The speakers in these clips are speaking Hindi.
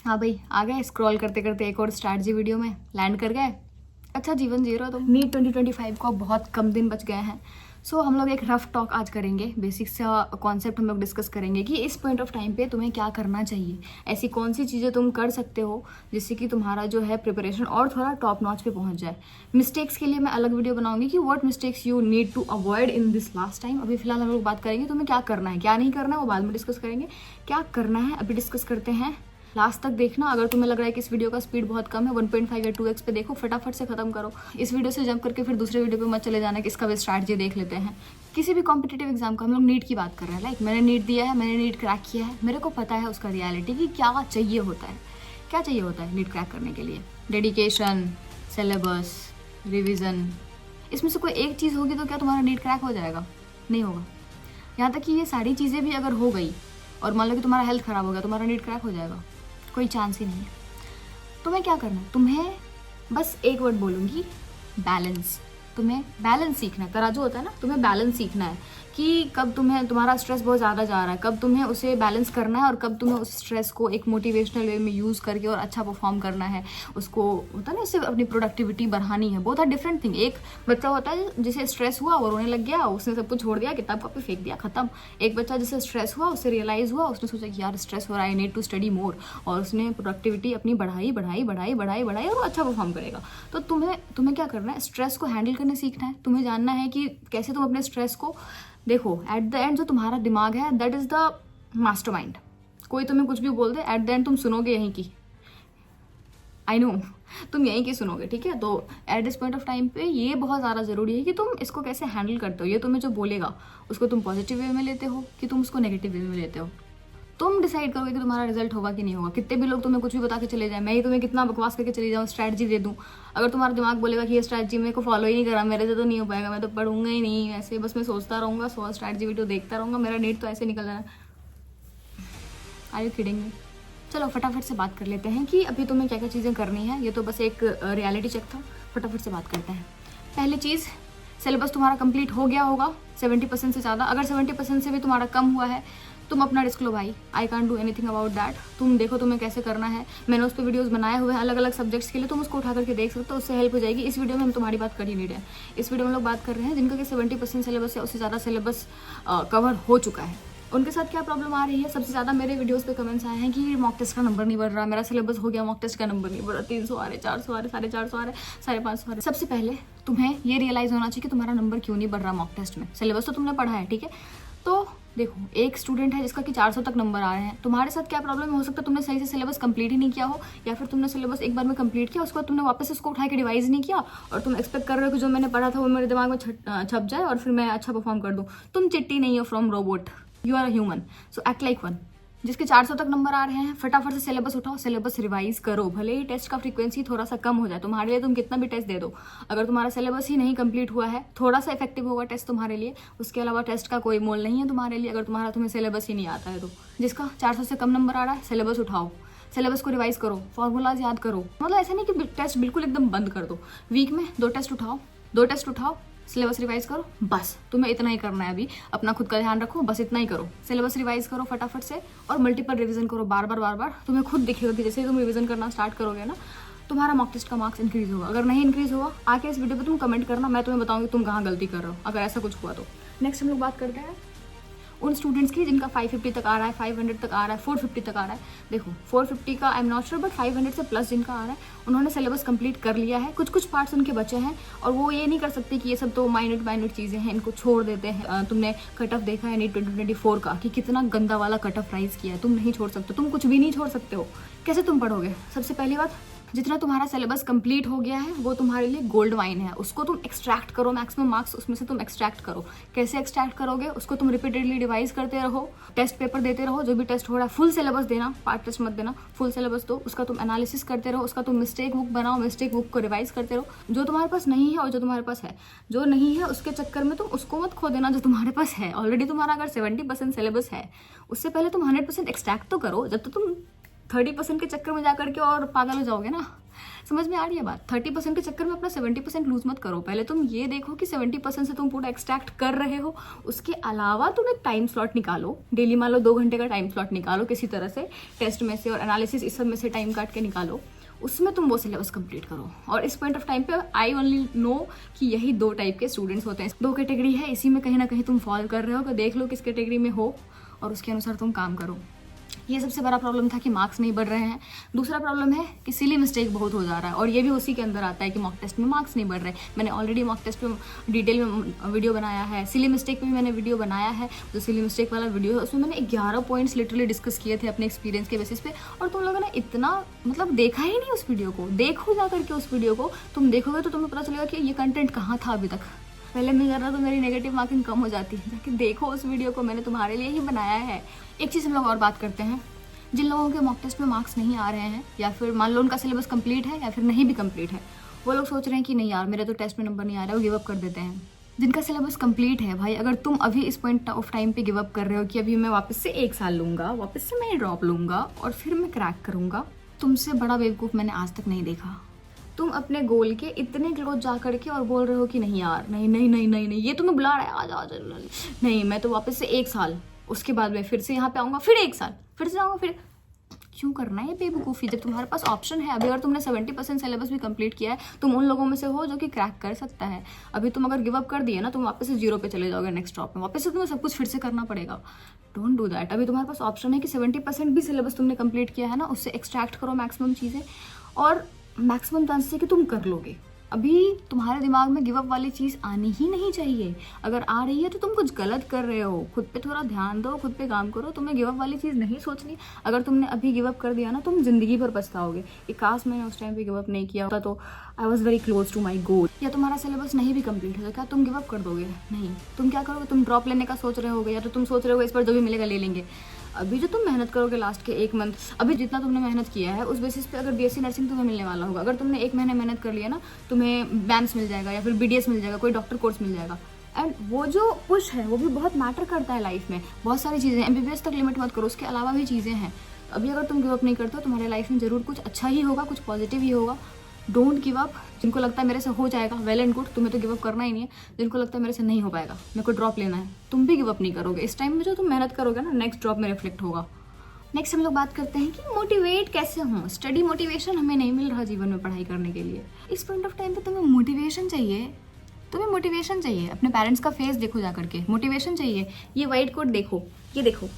हाँ भाई, आ गए स्क्रॉल करते करते एक और स्टार्ट जी वीडियो में लैंड कर गए। अच्छा जीवन जी रहे हो तुम। नीट 2025 को बहुत कम दिन बच गए हैं। सो हम लोग एक रफ टॉक आज करेंगे, बेसिक सा कॉन्सेप्ट हम लोग डिस्कस करेंगे कि इस पॉइंट ऑफ टाइम पे तुम्हें क्या करना चाहिए, ऐसी कौन सी चीज़ें तुम कर सकते हो जिससे कि तुम्हारा जो है प्रिपरेशन और थोड़ा टॉप नॉच पे पहुंच जाए। मिस्टेक्स के लिए मैं अलग वीडियो बनाऊंगी कि what mistakes you need to avoid in this last time. अभी फिलहाल हम लोग बात करेंगे तुम्हें क्या करना है, क्या नहीं करना है वो बाद में डिस्कस करेंगे। क्या करना है अभी डिस्कस करते हैं। लास्ट तक देखना। अगर तुम्हें लग रहा है कि इस वीडियो का स्पीड बहुत कम है, 1.5 या 2x पे देखो, फटाफट से खत्म करो। इस वीडियो से जंप करके फिर दूसरे वीडियो पे मत चले जाना कि इसका भी स्ट्रैटेजी देख लेते हैं। किसी भी कॉम्पिटेटिव एग्जाम का हम लोग नीट की बात कर रहे हैं। लाइक मैंने नीट दिया है, मैंने नीट क्रैक किया है, मेरे को पता है उसका रियलिटी कि क्या चाहिए होता है। क्या चाहिए होता है नीट क्रैक करने के लिए? Dedication, syllabus, revision. इसमें से कोई एक चीज़ होगी तो क्या तुम्हारा नीट क्रैक हो जाएगा? नहीं होगा। यहाँ तक कि ये सारी चीज़ें भी अगर हो गई और मान लो कि तुम्हारा हेल्थ ख़राब हो गया, तुम्हारा नीट क्रैक हो जाएगा? कोई चांस ही नहीं है। तुम्हें क्या करना है? तुम्हें बस एक वर्ड बोलूँगी, बैलेंस। तुम्हें बैलेंस सीखना है। तराजू होता है ना, तुम्हें बैलेंस सीखना है कि कब तुम्हें तुम्हारा स्ट्रेस बहुत ज़्यादा जा रहा है, कब तुम्हें उसे बैलेंस करना है और कब तुम्हें उस स्ट्रेस को एक मोटिवेशनल वे में यूज़ करके और अच्छा परफॉर्म करना है। उसको होता है ना, उससे अपनी प्रोडक्टिविटी बढ़ानी है। बहुत डिफरेंट थिंग। एक बच्चा होता है जिसे स्ट्रेस हुआ और रोने लग गया, उसने सब कुछ छोड़ दिया, किताब कॉपी फेंक दिया, खत्म। एक बच्चा जिसे स्ट्रेस हुआ, उससे रियलाइज़ हुआ, उसने सोचा कि यार स्ट्रेस हो रहा है, I need to study more, और उसने प्रोडक्टिविटी अपनी बढ़ाई बढ़ाई बढ़ाई बढ़ाई बढ़ाई और वो अच्छा परफॉर्म करेगा। तो तुम्हें क्या करना है? स्ट्रेस को हैंडल करने सीखना है। तुम्हें जानना है कि कैसे तुम अपने स्ट्रेस को देखो। एट द एंड जो तुम्हारा दिमाग है दैट इज द मास्टरमाइंड। कोई तुम्हें कुछ भी बोल दे, एट द एंड तुम सुनोगे यहीं की। आई नो तुम यहीं की सुनोगे, ठीक है। तो at this point of time पे ये बहुत ज़्यादा ज़रूरी है कि तुम इसको कैसे हैंडल करते हो। ये तुम्हें जो बोलेगा उसको तुम पॉजिटिव वे में लेते हो कि तुम उसको नेगेटिव वे में लेते हो। तुम डिसाइड करोगे कि तुम्हारा रिजल्ट होगा कि नहीं होगा। कितने भी लोग तुम्हें कुछ भी बता के चले जाए, मैं ही तुम्हें कितना बकवास करके चली जाऊँ, स्ट्रैटेजी दे दूँ, अगर तुम्हारा दिमाग बोलेगा कि ये स्ट्रैटेजी मेरे को फॉलो ही नहीं करा, मेरे से तो नहीं हो पाएगा, मैं तो पढ़ूंगा ही नहीं, ऐसे बस मैं सोचता रहूँगा, 100 स्ट्रैटेजी वीडियो देखता रहूँगा, मेरा नीट तो ऐसे निकल जाना। Are you kidding me? चलो फटाफट से बात कर लेते हैं कि अभी तुम्हें क्या क्या चीज़ें करनी है। ये तो बस एक रियलिटी चेक था। फटाफट से बात करते हैं। पहली चीज़, सिलेबस तुम्हारा कंप्लीट हो गया होगा 70% से ज़्यादा। अगर 70% से भी तुम्हारा कम हुआ है, तुम अपना रिस्क लो भाई। I can't do anything about that. तुम देखो तुम्हें कैसे करना है। मैंने उस पर वीडियोस बनाए हुए हैं अलग अलग सब्जेक्ट्स के लिए, तुम उसको उठा करके देख सकते हो, उससे हेल्प हो जाएगी। इस वीडियो में हम तुम्हारी बात कर ही नहीं रहे हैं। इस वीडियो में लोग बात कर रहे हैं जिनका कि 70% सिलेबस या उससे ज़्यादा सिलेबस कवर हो चुका है। उनके साथ क्या प्रॉब्लम आ रही है? सबसे ज़्यादा मेरे वीडियोस पे कमेंट्स आए हैं कि मॉक टेस्ट का नंबर नहीं बढ़ रहा, मेरा सिलेबस हो गया, मॉक टेस्ट का नंबर नहीं बढ़ रहा, 300 आ रहे, 400 आ रहे, 450 आ रहे, 550 आ रहे। सबसे पहले तुम्हें ये रियलाइज़ होना चाहिए कि तुम्हारा नंबर क्यों नहीं बढ़ रहा मॉक टेस्ट में। सिलेबस तो तुमने पढ़ा है, ठीक है। तो देखो, एक स्टूडेंट है जिसका कि 400 तक नंबर आ रहे हैं। तुम्हारे साथ क्या प्रॉब्लम हो सकता है? तुमने सही से सिलेबस कंप्लीट ही नहीं किया हो, या फिर तुमने सिलेबस एक बार में कंप्लीट किया, उसके बाद तुमने वापस उसको उठा के रिवाइज नहीं किया और तुम एक्सपेक्ट कर रहे हो कि जो मैंने पढ़ा था वो मेरे दिमाग में छप जाए और फिर मैं अच्छा परफॉर्म कर दूँ। तुम चिट्टी नहीं हो from robot, you are a human, so act like one. जिसके 400 तक नंबर आ रहे हैं, फटाफट से सिलेबस उठाओ, सिलेबस रिवाइज करो। भले ही टेस्ट का फ्रीक्वेंसी थोड़ा सा कम हो जाए तुम्हारे लिए, तुम कितना भी टेस्ट दे दो, अगर तुम्हारा सिलेबस ही नहीं कंप्लीट हुआ है, थोड़ा सा इफेक्टिव होगा टेस्ट तुम्हारे लिए। उसके अलावा टेस्ट का कोई मोल नहीं है तुम्हारे लिए, अगर तुम्हें सिलेबस ही नहीं आता है तो। जिसका 400 से कम नंबर आ रहा है, सिलेबस उठाओ, सिलेबस को रिवाइज करो, फॉर्मूलाज याद करो। मतलब ऐसा नहीं कि टेस्ट बिल्कुल एकदम बंद कर दो। वीक में 2 टेस्ट उठाओ, सिलेबस रिवाइज करो, बस तुम्हें इतना ही करना है। अभी अपना खुद का ध्यान रखो, बस इतना ही करो। सिलेबस रिवाइज करो फटाफट से और मल्टीपल रिवीजन करो, बार बार। तुम्हें खुद दिखेगा कि जैसे ही तुम रिवीजन करना स्टार्ट करोगे ना, तुम्हारा मॉक टेस्ट का मार्क्स इंक्रीज होगा। अगर नहीं इंक्रीज हुआ, आके इस वीडियो पे तुम कमेंट करना, मैं तुम्हें बताऊंगी तुम कहाँ गलती कर रहे हो, अगर ऐसा कुछ हुआ तो। नेक्स्ट हम लोग बात करते हैं उन स्टूडेंट्स की जिनका 550 तक आ रहा है, 500 तक आ रहा है, 450 तक आ रहा है। देखो 450 का I am not sure, but 500 से प्लस जिनका आ रहा है, उन्होंने सिलेबस कंप्लीट कर लिया है। कुछ पार्ट्स उनके बचे हैं और वो ये नहीं कर सकते कि ये सब तो माइन्यूट चीज़ें हैं, इनको छोड़ देते हैं। तुमने कट ऑफ देखा है नीट 2024 का कि कितना गंदा वाला कट ऑफ राइज किया है। तुम नहीं छोड़ सकते, तुम कुछ भी नहीं छोड़ सकते हो। कैसे तुम पढ़ोगे? सबसे पहली बात, जितना तुम्हारा सिलेबस कंप्लीट हो गया है वो तुम्हारे लिए गोल्ड वाइन है, उसको तुम एक्सट्रैक्ट करो, मैक्सिमम मार्क्स उसमें से तुम एक्सट्रैक्ट करो। कैसे एक्सट्रैक्ट करोगे? उसको तुम रिपीटेडली रिवाइज करते रहो, टेस्ट पेपर देते रहो, जो भी टेस्ट हो रहा है फुल सिलेबस देना, पार्ट टेस्ट मत देना, फुल सिलेबस दो। उसका तुम एनालिसिस करते रहो, उसका तुम मिस्टेक बुक बनाओ, मिस्टेक बुक को रिवाइज करते रहो। जो तुम्हारे पास नहीं है और जो तुम्हारे पास है, जो नहीं है उसके चक्कर में तुम उसको मत खो देना जो तुम्हारे पास है। ऑलरेडी तुम्हारा अगर 70% सिलेबस है, उससे पहले तुम 100% एक्सट्रैक्ट तो करो, जब तो तुम 30% के चक्कर में जाकर के और पागल हो जाओगे ना। समझ में आ रही है बात? 30% के चक्कर में अपना 70% लूज मत करो। पहले तुम ये देखो कि 70% से तुम पूरा एक्सट्रैक्ट कर रहे हो, उसके अलावा तुम एक टाइम स्लॉट निकालो, डेली मान लो 2 घंटे का टाइम स्लॉट निकालो किसी तरह से, टेस्ट में से और एनालिसिस इस सब में से टाइम काट के निकालो, उसमें तुम वो सिलेबस कंप्लीट करो। और इस पॉइंट ऑफ टाइम पे आई ओनली नो कि यही 2 टाइप के स्टूडेंट्स होते हैं, 2 कैटेगरी है, इसी में कहीं ना कहीं तुम फॉल कर रहे हो, तो देख लो किस कैटेगरी में हो और उसके अनुसार तुम काम करो। ये सबसे बड़ा प्रॉब्लम था कि मार्क्स नहीं बढ़ रहे हैं। दूसरा प्रॉब्लम है कि सिली मिस्टेक बहुत हो जा रहा है, और ये भी उसी के अंदर आता है कि मॉक टेस्ट में मार्क्स नहीं बढ़ रहे। मैंने ऑलरेडी मॉक टेस्ट पे डिटेल में वीडियो बनाया है, सिली मिस्टेक पे भी मैंने वीडियो बनाया है। जो सिली मिस्टेक वाला वीडियो है उसमें मैंने 11 पॉइंट्स लिटरली डिस्कस किए थे अपने एक्सपीरियंस के बेसिस पे, और तुम लोगों ने इतना मतलब देखा ही नहीं उस वीडियो को। देखो जा करके उस वीडियो को, तुम देखोगे तो तुम्हें पता चलेगा कि ये कंटेंट कहाँ था अभी तक। पहले मैं कर रहा तो मेरी नेगेटिव मार्किंग कम हो जाती है। जाके देखो उस वीडियो को, मैंने तुम्हारे लिए ही बनाया है। एक चीज़ हम लोग और बात करते हैं, जिन लोगों के मॉक टेस्ट में मार्क्स नहीं आ रहे हैं, या फिर मान लो उनका सिलेबस कंप्लीट है या फिर नहीं भी कंप्लीट है, वो लोग सोच रहे हैं कि नहीं यार मेरे तो टेस्ट में नंबर नहीं आ रहा है, वो गिव अप कर देते हैं। जिनका सिलेबस कंप्लीट है भाई, अगर तुम अभी इस पॉइंट ऑफ टाइम पे गिव अप कर रहे हो कि अभी मैं वापस से 1 साल लूँगा, वापस से मैं ड्रॉप लूँगा और फिर मैं क्रैक करूँगा, तुमसे बड़ा बेवकूफ़ मैंने आज तक नहीं देखा। तुम अपने गोल के इतने क्लोज जा करके और बोल रहे हो कि नहीं यार नहीं नहीं नहीं नहीं नहीं, ये तुम्हें बुला रहा है, आ जा नहीं, मैं तो वापस से 1 साल, उसके बाद मैं फिर से यहाँ पे आऊँगा, फिर 1 साल, फिर से आऊँगा, फिर क्यों करना है ये बेवकूफ़ी? जब तुम्हारे पास ऑप्शन है, अभी अगर तुमने 70% सिलेबस भी कंप्लीट किया है, तुम उन लोगों में से हो जो कि क्रैक कर सकता है। अभी तुम अगर गिव अप कर दिए ना, तुम वापस से 0 पे चले जाओगे नेक्स्ट ड्रॉप में, वापस से तुम्हें सब कुछ फिर से करना पड़ेगा। Don't do that. अभी तुम्हारे पास ऑप्शन है कि 70% भी सिलेबस तुमने कंप्लीट किया है ना, उससे एक्सट्रैक्ट करो मैक्सिमम चीज़ें, और मैक्सिमम चांसेस है कि तुम कर लोगे। अभी तुम्हारे दिमाग में गिव अप वाली चीज़ आनी ही नहीं चाहिए। अगर आ रही है तो तुम कुछ गलत कर रहे हो। खुद पे थोड़ा ध्यान दो, खुद पे काम करो। तुम्हें गिव अप वाली चीज़ नहीं सोचनी। अगर तुमने अभी गिव अप कर दिया ना, तुम जिंदगी भर पछताओगे कि काश मैंने उस टाइम पे गिव अप नहीं किया होता, तो I was very close to my goal. या तुम्हारा सिलेबस नहीं भी कंप्लीट हो, तो क्या तुम गिव अप कर दोगे? नहीं। तुम क्या करोगे? तुम ड्रॉप लेने का सोच रहे होगे, या तो तुम सोच रहे हो इस पर जो भी मिलेगा ले लेंगे। अभी जो तुम मेहनत करोगे लास्ट के 1 मंथ, अभी जितना तुमने मेहनत किया है उस बेसिस पे अगर बीएससी नर्सिंग तुम्हें मिलने वाला होगा, अगर तुमने 1 महीने मेहनत कर लिया ना, तुम्हें बैंस मिल जाएगा या फिर बीडीएस मिल जाएगा, कोई डॉक्टर कोर्स मिल जाएगा। एंड वो जो पुश है वो भी बहुत मैटर करता है लाइफ में। बहुत सारी चीज़ें, एमबीबीएस तक लिमिट मत करो, उसके अलावा भी चीज़ें हैं। अभी अगर तुम गिव अप नहीं करते हो, तुम्हारे लाइफ में ज़रूर कुछ अच्छा ही होगा, कुछ पॉजिटिव ही होगा। Don't give up. जिनको लगता है मेरे से हो जाएगा, वेल एंड गुड, तुम्हें तो गिव अप करना ही नहीं है। जिनको लगता है मेरे से नहीं हो पाएगा, मेरे को ड्रॉप लेना है, तुम भी गिव अप नहीं करोगे। इस टाइम में जो तुम मेहनत करोगे ना, नेक्स्ट ड्रॉप में रिफ्लेक्ट होगा। नेक्स्ट हम लोग बात करते हैं कि मोटिवेट कैसे हों। स्टडी मोटिवेशन हमें नहीं मिल रहा जीवन में पढ़ाई करने के लिए। इस पॉइंट ऑफ टाइम पे तुम्हें मोटिवेशन चाहिए। तुम्हें मोटिवेशन चाहिए। अपने पेरेंट्स का फेस देखो जा करके, मोटिवेशन चाहिए। ये वाइट कोट देखो, ये देखो,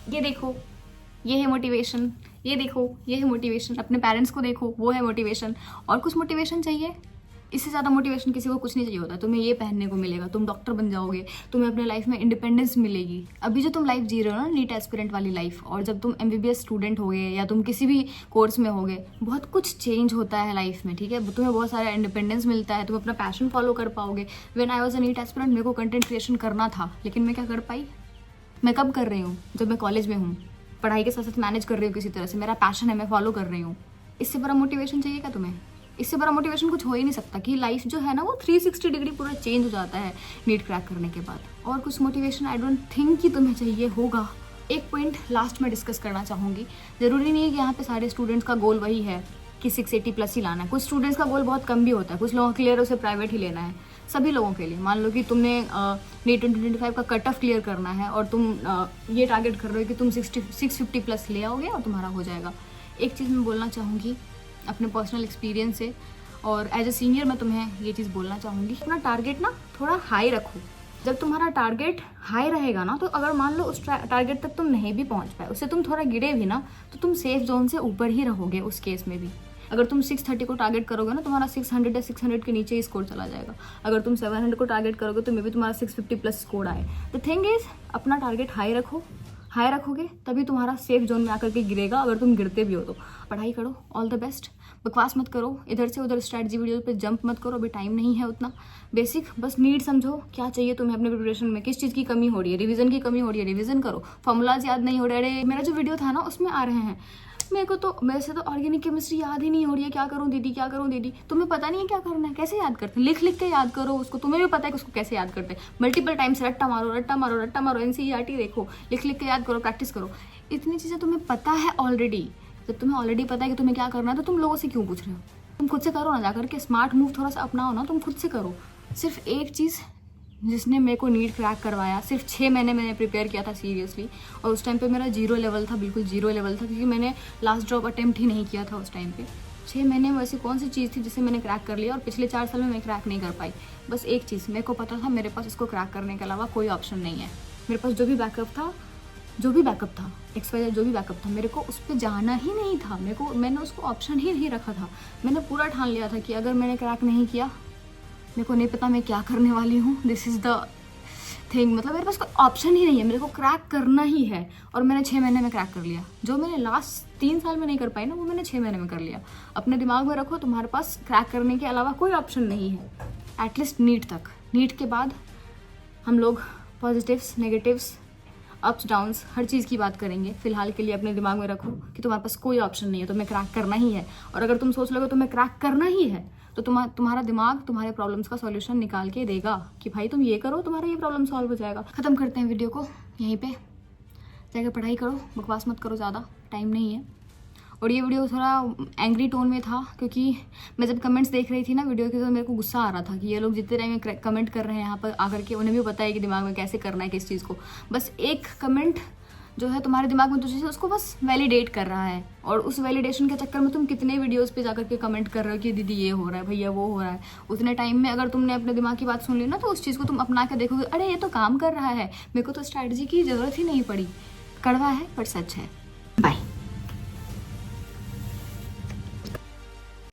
ये देखो, ये है मोटिवेशन। ये देखो, ये है मोटिवेशन। अपने पेरेंट्स को देखो, वो है मोटिवेशन। और कुछ मोटिवेशन चाहिए? इससे ज़्यादा मोटिवेशन किसी को कुछ नहीं चाहिए होता। तुम्हें ये पहनने को मिलेगा, तुम डॉक्टर बन जाओगे, तुम्हें अपने लाइफ में इंडिपेंडेंस मिलेगी। अभी जो तुम लाइफ जी रहे हो ना, नीट एस्पिरेंट वाली लाइफ, और जब तुम एमबीबीएस स्टूडेंट होगे या तुम किसी भी कोर्स में होगे, बहुत कुछ चेंज होता है लाइफ में, ठीक है। तुम्हें बहुत सारा इंडिपेंडेंस मिलता है, तुम अपना पैशन फॉलो कर पाओगे। When I was a NEET aspirant, मेरे को कंटेंट क्रिएशन करना था, लेकिन मैं क्या कर पाई? मैं कब कर रही हूँ? जब मैं कॉलेज में हूँ, पढ़ाई के साथ साथ मैनेज कर रही हूँ किसी तरह से, मेरा पैशन है, मैं फॉलो कर रही हूँ। इससे बड़ा मोटिवेशन चाहिए क्या तुम्हें? इससे बड़ा मोटिवेशन कुछ हो ही नहीं सकता कि लाइफ जो है ना, वो 360 डिग्री पूरा चेंज हो जाता है नीट क्रैक करने के बाद। और कुछ मोटिवेशन आई डोंट थिंक कि तुम्हें चाहिए होगा। एक पॉइंट लास्ट में डिस्कस करना चाहूँगी। ज़रूरी नहीं है कि यहाँ पे सारे स्टूडेंट्स का गोल वही है कि 680+ ही लाना है। कुछ स्टूडेंट्स का गोल बहुत कम भी होता है। कुछ लोगों का क्लियर उसे प्राइवेट ही लेना है। सभी लोगों के लिए, मान लो कि तुमने नीट 2025 का कट ऑफ क्लियर करना है और तुम ये टारगेट कर रहे हो कि तुम 650+ ले आओगे और तुम्हारा हो जाएगा। एक चीज़ मैं बोलना चाहूँगी अपने पर्सनल एक्सपीरियंस से, और एज ए सीनियर मैं तुम्हें ये चीज़ बोलना चाहूँगी, अपना टारगेट ना थोड़ा हाई रखो। जब तुम्हारा टारगेट हाई रहेगा ना, तो अगर मान लो उस टारगेट तक तुम नहीं भी पहुँच पाए, उससे तुम थोड़ा गिरे भी ना, तो तुम सेफ जोन से ऊपर ही रहोगे उस केस में भी। अगर तुम 630 को टारगेट करोगे ना, तुम्हारा 600 या 600 के नीचे ही स्कोर चला जाएगा। अगर तुम 700 को टारगेट करोगे तो मे भी तुम्हारा 650+ स्कोर आए। द थिंग इज, अपना टारगेट हाई रखो। हाई रखोगे तभी तुम्हारा सेफ जोन में आकर के गिरेगा। अगर तुम गिरते भी हो तो पढ़ाई करो। All the best. बकवास मत करो, इधर से उधर स्ट्रैटेजी वीडियो पे जंप मत करो, अभी टाइम नहीं है उतना। बेसिक बस नीड समझो, क्या चाहिए तुम्हें अपने प्रिपरेशन में, किस चीज़ की कमी हो रही है। रिवीजन की कमी हो रही है, रिवीजन करो। फॉर्मूलाज याद नहीं हो रहे। अरे मेरा जो वीडियो था ना, उसमें आ रहे हैं, मेरे से तो ऑर्गेनिक केमिस्ट्री याद ही नहीं हो रही है। क्या करूँ दीदी, क्या करूँ दीदी? तुम्हें पता नहीं है क्या करना है, कैसे याद करते हैं? लिख लिख के याद करो उसको। तुम्हें भी पता है कि उसको कैसे याद करते हैं। मल्टीपल टाइम्स रट्टा मारो, रट्टा मारो, रट्टा मारो। एनसीईआरटी देखो, लिख लिख के याद करो, प्रैक्टिस करो। इतनी चीज़ें तुम्हें पता है ऑलरेडी। जब तुम्हें ऑलरेडी पता है कि तुम्हें क्या करना है, तो तुम लोगों से क्यों पूछ रहे हो? तुम खुद से करो ना, जाकर के स्मार्ट मूव थोड़ा सा अपनाओ ना, तुम खुद से करो। सिर्फ एक चीज़ जिसने मेरे को नीट क्रैक करवाया, सिर्फ 6 महीने मैंने प्रिपेयर किया था सीरियसली, और उस टाइम पे मेरा 0 लेवल था, बिल्कुल 0 लेवल था, क्योंकि मैंने लास्ट ड्रॉप अटेम्प्ट ही नहीं किया था उस टाइम पे। 6 महीने में वैसी कौन सी चीज़ थी जिसे मैंने क्रैक कर लिया, और पिछले 4 साल में मैं क्रैक नहीं कर पाई। बस एक चीज़ मेरे को पता था, मेरे पास इसको क्रैक करने के अलावा कोई ऑप्शन नहीं है। मेरे पास जो भी बैकअप था XYZ जो भी बैकअप था, मेरे को उस पर जाना ही नहीं था। मैंने उसको ऑप्शन ही नहीं रखा था। मैंने पूरा ठान लिया था कि अगर मैंने क्रैक नहीं किया, मेरे को नहीं पता मैं क्या करने वाली हूँ, दिस इज़ द थिंग। मतलब मेरे पास कोई ऑप्शन ही नहीं है, मेरे को क्रैक करना ही है। और मैंने 6 महीने में क्रैक कर लिया। जो मैंने लास्ट 3 साल में नहीं कर पाई ना, वो मैंने 6 महीने में कर लिया। अपने दिमाग में रखो, तुम्हारे पास क्रैक करने के अलावा कोई ऑप्शन नहीं है, एटलीस्ट नीट तक। नीट के बाद हम लोग पॉजिटिव्स, नेगेटिव्स, अप्स डाउन्स हर चीज़ की बात करेंगे। फिलहाल के लिए अपने दिमाग में रखो कि तुम्हारे पास कोई ऑप्शन नहीं है, तुम्हें क्रैक करना ही है। और अगर तुम सोच लोगे तुम्हें क्रैक करना ही है, तो तुम्हारा दिमाग तुम्हारे प्रॉब्लम्स का सॉल्यूशन निकाल के देगा कि भाई तुम ये करो, तुम्हारा ये प्रॉब्लम सॉल्व हो जाएगा। ख़त्म करते हैं वीडियो को यहीं पे। जाकर पढ़ाई करो, बकवास मत करो ज़्यादा, टाइम नहीं है। और ये वीडियो थोड़ा एंग्री टोन में था, क्योंकि मैं जब कमेंट्स देख रही थी ना वीडियो के, तो मेरे को गुस्सा आ रहा था कि ये लोग जितने टाइम में कमेंट कर रहे हैं यहाँ पर आकर के, उन्हें भी पता है कि दिमाग में कैसे करना है किस चीज़ को। बस एक कमेंट जो है तुम्हारे दिमाग में जो चीज़ है उसको बस वैलिडेट कर रहा है, और उस वैलिडेशन के चक्कर में तुम कितने वीडियोस पे जाकर के कमेंट कर रहे हो कि दीदी ये हो रहा है, भैया वो हो रहा है। उतने टाइम में अगर तुमने अपने दिमाग की बात सुन ली ना, तो उस चीज़ को तुम अपना के देखोगे, अरे ये तो काम कर रहा है, मेरे को तो स्ट्रैटेजी की ज़रूरत ही नहीं पड़ी। कड़वा है पर सच है। बाय।